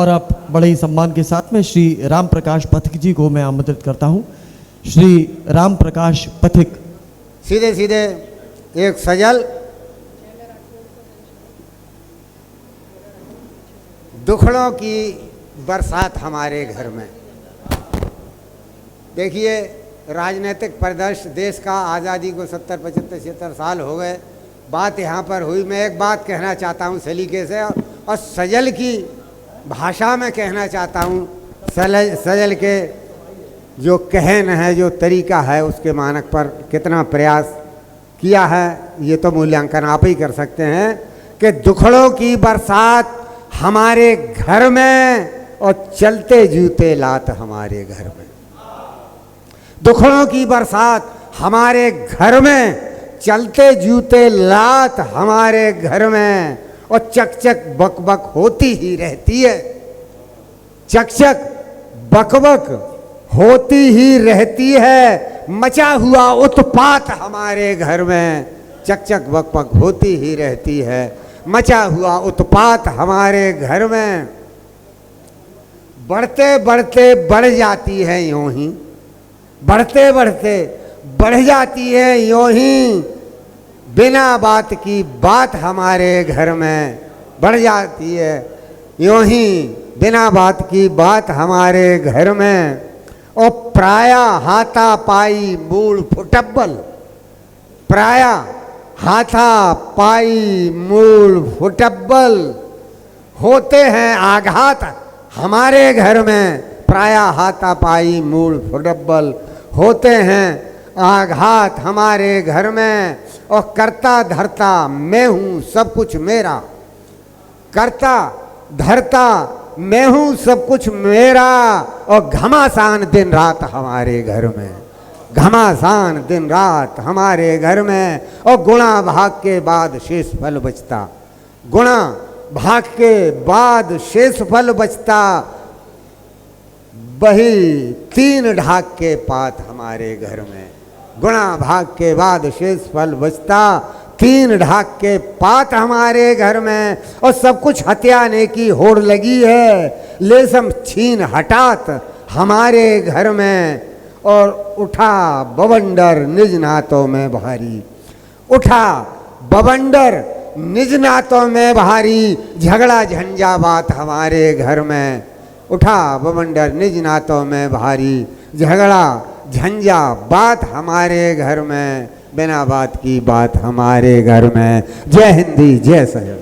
और अब बड़े ही सम्मान के साथ में श्री राम प्रकाश पथिक जी को मैं आमंत्रित करता हूं। श्री राम प्रकाश पथिक। सीधे सीधे एक सजल दुखड़ों की बरसात हमारे घर में। देखिए, राजनीतिक परिदृश्य देश का आज़ादी को 70, 75, 76 साल हो गए। बात यहाँ पर हुई। मैं एक बात कहना चाहता हूँ सलीके से और सजल की भाषा में कहना चाहता हूँ। सजल के जो कहन है, जो तरीका है, उसके मानक पर कितना प्रयास किया है ये तो मूल्यांकन आप ही कर सकते हैं कि दुखड़ों की बरसात हमारे घर में और चलते जूते लात हमारे घर में। दुखड़ों की बरसात हमारे घर में, चलते जूते लात हमारे घर में, और चकचक बकबक होती ही रहती है। चकचक बकबक होती ही रहती है। मचा हुआ उत्पात हमारे घर में, चकचक बकबक होती ही रहती है। मचा हुआ उत्पात हमारे घर में। बढ़ते बढ़ते बढ़ जाती है यूं ही, बढ़ते बढ़ते बढ़ जाती है यूं ही, बिना बात की बात हमारे घर में बढ़ जाती है यूं ही, बिना बात की बात हमारे घर में। और प्राया हाथा पाई मूल फुटब्बल, प्राया हाथा पाई मूल फुटब्बल, होते हैं आघात हमारे घर में। प्राया हाथा पाई मूल फुटब्बल, होते हैं आघात हमारे घर में। और करता धरता मैं हूँ सब कुछ मेरा, करता धरता मैं हूँ सब कुछ मेरा। और घमासान दिन रात हमारे घर में, घमासान दिन रात हमारे घर में। और गुणा भाग के बाद शेष फल बचता, गुणा भाग के बाद शेष फल बचता। वही 3 ढाक के पात हमारे घर में, गुणा भाग के बाद शेष फल बचता। 3 ढाक के पात हमारे घर में। और सब कुछ हत्याने की होड़ लगी है, लेसम छीन हटात हमारे घर में। और उठा बवंडर निज नातों में भारी, उठा बवंडर निज नातों में भारी। झगड़ा झंझा बात हमारे घर में, उठा बवंडर निज नातों में भारी। झगड़ा झंझा बात हमारे घर में, बिना बात की बात हमारे घर में। जय हिंदी, जय सजल।